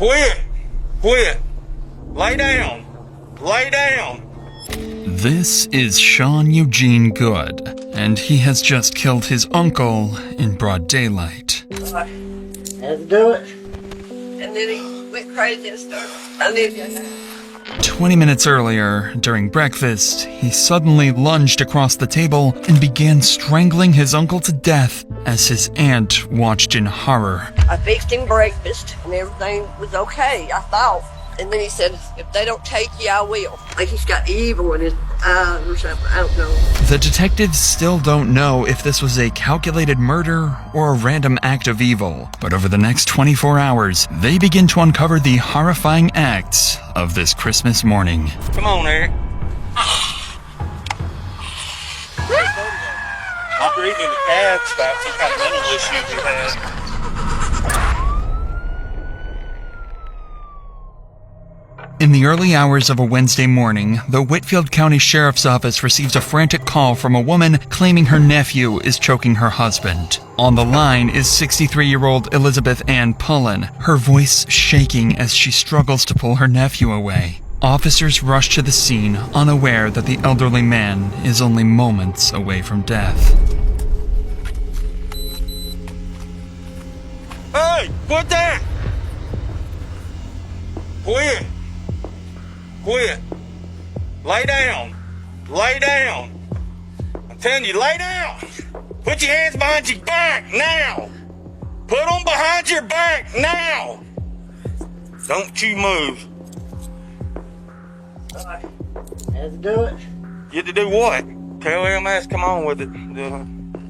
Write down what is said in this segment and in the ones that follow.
Quit! Quit! Lay down! Lay down! This is Sean Eugene Good, and he has just killed his uncle in broad daylight. Had to do it. And then he went crazy and started. I knew you. 20 minutes earlier, during breakfast, he suddenly lunged across the table and began strangling his uncle to death as his aunt watched in horror. I fixed him breakfast and everything was okay, I thought. And then he said, if they don't take you, I will. Like he's got evil in his eyes or something, I don't know. The detectives still don't know if this was a calculated murder or a random act of evil. But over the next 24 hours, they begin to uncover the horrifying acts of this Christmas morning. Come on, Eric. I'm reading the cabs about some kind of mental issues you had. In the early hours of a Wednesday morning, the Whitfield County Sheriff's Office receives a frantic call from a woman claiming her nephew is choking her husband. On the line is 63-year-old Elizabeth Ann Pullen, her voice shaking as she struggles to pull her nephew away. Officers rush to the scene, unaware that the elderly man is only moments away from death. Hey, quit that! Quit! Quit! Lay down! Lay down! I'm telling you, lay down! Put your hands behind your back now! Put them behind your back now! Don't you move. Had to do it. You had to do what? Tell MS, come on with it. The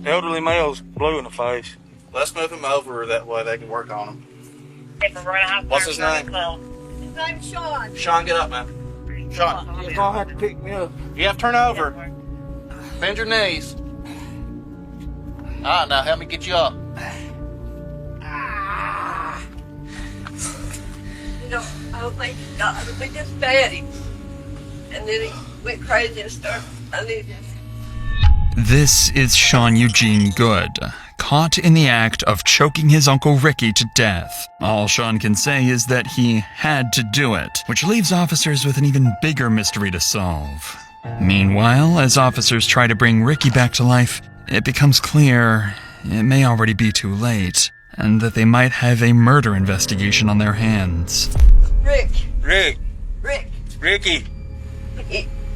elderly male's blue in the face. Let's move him over that way they can work on him. What's his name? His name's Sean. Sean, get up, man. Sean, You're gonna have to pick me up. you have to turn over. Bend your knees. All right, now help me get you up. You know, I don't think we just fed him. And then he went crazy and started. I knew you. This is Sean Eugene Good, caught in the act of choking his Uncle Ricky to death. All Sean can say is that he had to do it, which leaves officers with an even bigger mystery to solve. Meanwhile, as officers try to bring Ricky back to life, it becomes clear it may already be too late, and that they might have a murder investigation on their hands. Ricky.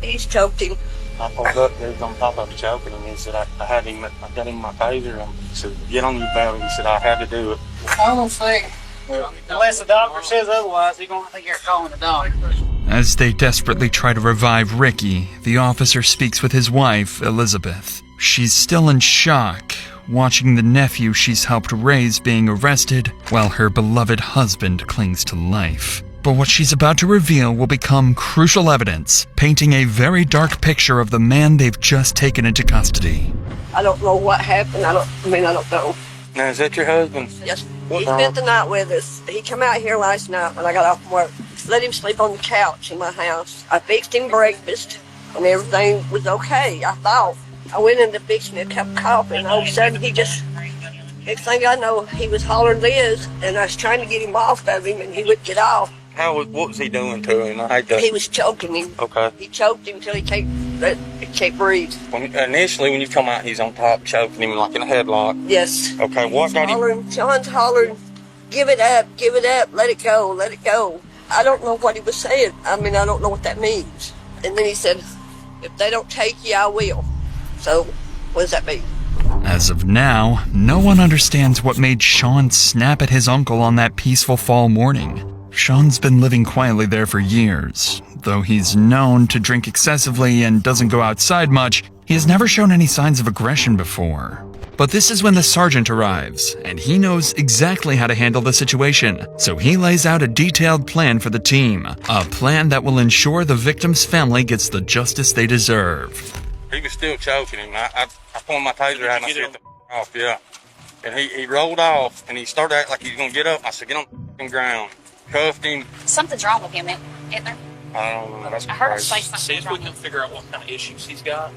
He's choked him. I pulled up, they was on top of choking him. He said, I got him in my taser. He said, get on your belly. He said, I had to do it. I don't think, unless the doctor says otherwise, he's going to think you're calling the doctor. As they desperately try to revive Ricky, the officer speaks with his wife, Elizabeth. She's still in shock, watching the nephew she's helped raise being arrested, while her beloved husband clings to life. But what she's about to reveal will become crucial evidence, painting a very dark picture of the man they've just taken into custody. I don't know what happened. I don't know. Now, is that your husband? Yes. He spent the night with us. He came out here last night when I got off from work. Let him sleep on the couch in my house. I fixed him breakfast and everything was okay, I thought. I went in to fix me a cup of coffee and all of a sudden he just, next thing I know, he was hollering Liz and I was trying to get him off of him and he wouldn't get off. What was he doing to him? I hate that. He was choking him. Okay. He choked him until he can't breathe. Initially, when you come out, he's on top, choking him like in a headlock. Yes. Okay, what got him? John's hollering, give it up, let it go, let it go. I don't know what he was saying. I don't know what that means. And then he said, if they don't take you, I will. So, what does that mean? As of now, no one understands what made Sean snap at his uncle on that peaceful fall morning. Sean's been living quietly there for years. Though he's known to drink excessively and doesn't go outside much, he has never shown any signs of aggression before. But this is when the sergeant arrives, and he knows exactly how to handle the situation, so he lays out a detailed plan for the team. A plan that will ensure the victim's family gets the justice they deserve. He was still choking him. I pulled my taser out and I said, off, yeah. And he rolled off, and he started acting like he was going to get up. I said, get on the ground. Cuffed him. Something's wrong with him, isn't there? I don't know. That's I heard her crazy. say something. See if we can figure out what kind of issues he's got.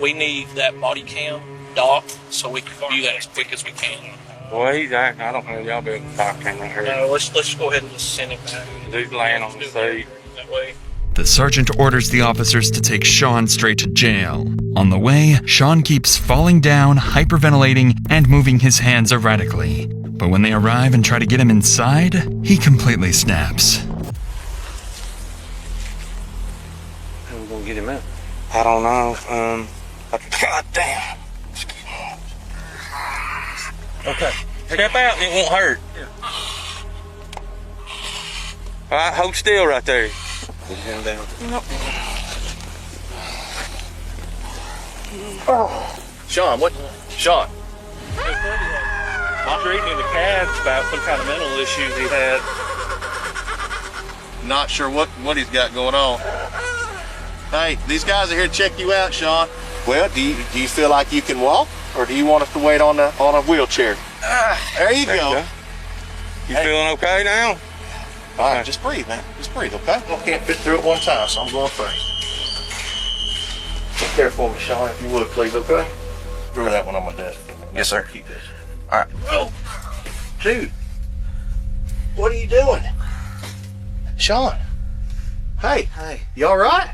We need that body cam docked so we can view that as quick as we can. Boy, he's acting. I don't know. Y'all be able to talk to him right here. No, let's just go ahead and just send him back. Dude's laying on the seat. That way. The sergeant orders the officers to take Sean straight to jail. On the way, Sean keeps falling down, hyperventilating, and moving his hands erratically. But when they arrive and try to get him inside, he completely snaps. How we gonna get him out? I don't know. God damn. Okay. Step out and it won't hurt. Yeah. All right, hold still right there. Put him down. Nope. Sean, what? Sean. I was reading in the cabs about some kind of mental issues he had. Not sure what he's got going on. Hey, these guys are here to check you out, Sean. Well, do you feel like you can walk, or do you want us to wait on a wheelchair? There you go. You feeling okay now? All right, just breathe, man. Just breathe, okay? I can't fit through it one time, so I'm going first. Take care for me, Sean, if you would, please, okay? Throw that one on my desk. Yes, sir. Keep this. All right. Oh, dude, what are you doing? Sean. Hey. You all right?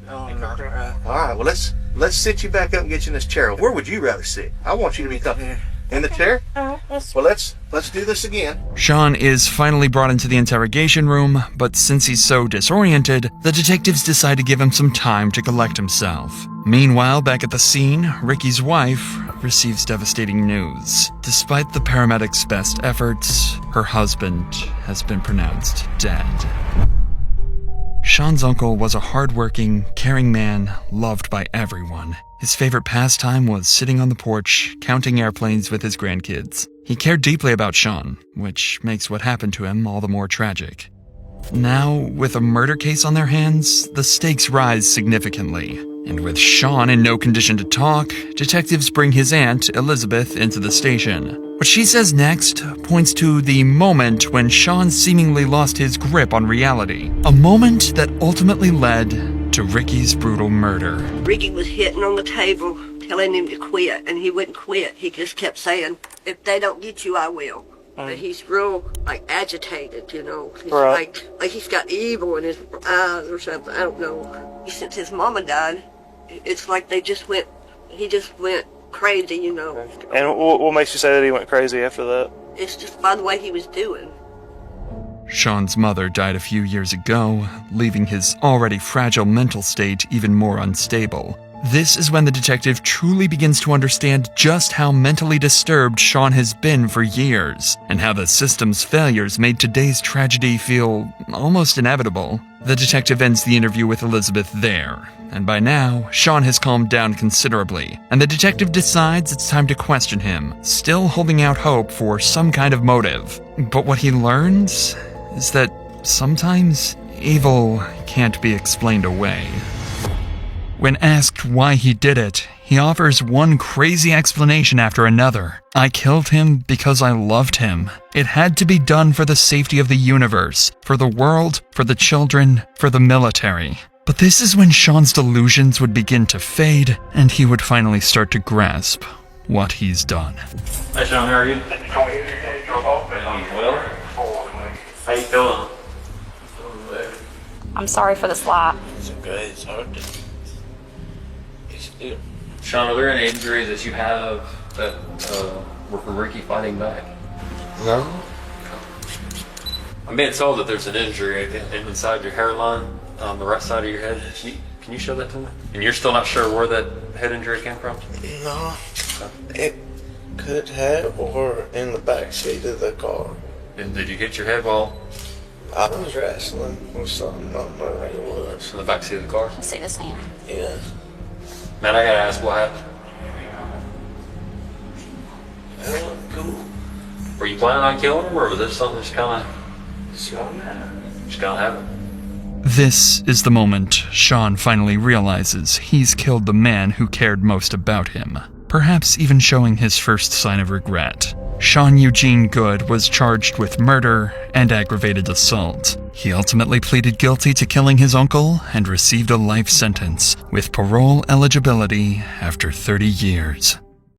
No, I'm not all right. All right, well, let's sit you back up and get you in this chair. Where would you rather sit? I want you to be in the chair. Well, let's do this again. Sean is finally brought into the interrogation room, but since he's so disoriented, the detectives decide to give him some time to collect himself. Meanwhile, back at the scene, Ricky's wife receives devastating news. Despite the paramedics' best efforts, her husband has been pronounced dead. Sean's uncle was a hardworking, caring man loved by everyone. His favorite pastime was sitting on the porch, counting airplanes with his grandkids. He cared deeply about Sean, which makes what happened to him all the more tragic. Now, with a murder case on their hands, the stakes rise significantly. And with Sean in no condition to talk, detectives bring his aunt, Elizabeth, into the station. What she says next points to the moment when Sean seemingly lost his grip on reality. A moment that ultimately led to Ricky's brutal murder. Ricky was hitting on the table, telling him to quit, and he wouldn't quit. He just kept saying, if they don't get you, I will. But he's real, agitated, you know. He's Right. like he's got evil in his eyes or something. I don't know. Since his mama died, it's like he just went crazy, you know. And what makes you say that he went crazy after that? It's just by the way he was doing. Sean's mother died a few years ago, leaving his already fragile mental state even more unstable. This is when the detective truly begins to understand just how mentally disturbed Sean has been for years, and how the system's failures made today's tragedy feel almost inevitable. The detective ends the interview with Elizabeth there, and by now, Sean has calmed down considerably, and the detective decides it's time to question him, still holding out hope for some kind of motive. But what he learns is that sometimes evil can't be explained away. When asked why he did it, he offers one crazy explanation after another. I killed him because I loved him. It had to be done for the safety of the universe, for the world, for the children, for the military. But this is when Sean's delusions would begin to fade, and he would finally start to grasp what he's done. Hey, Sean, how are you? Well, how you feeling? I'm sorry for the slap. It's okay. It's hard to... Sean, are there any injuries that you have that were from Ricky fighting back? No. I'm being told that there's an injury inside your hairline on the right side of your head. Can you show that to me? And you're still not sure where that head injury came from? No, it could have, or in the back seat of the car. And did you hit your head while I was wrestling with something, I don't know what it was. in the back seat of the car? Let's see this hand. Yeah. Man, I gotta ask, what happened? That looked cool. Were you planning on killing him, or was this something just kind of happened? This is the moment Sean finally realizes he's killed the man who cared most about him, perhaps even showing his first sign of regret. Sean Eugene Good was charged with murder and aggravated assault. He ultimately pleaded guilty to killing his uncle and received a life sentence, with parole eligibility after 30 years.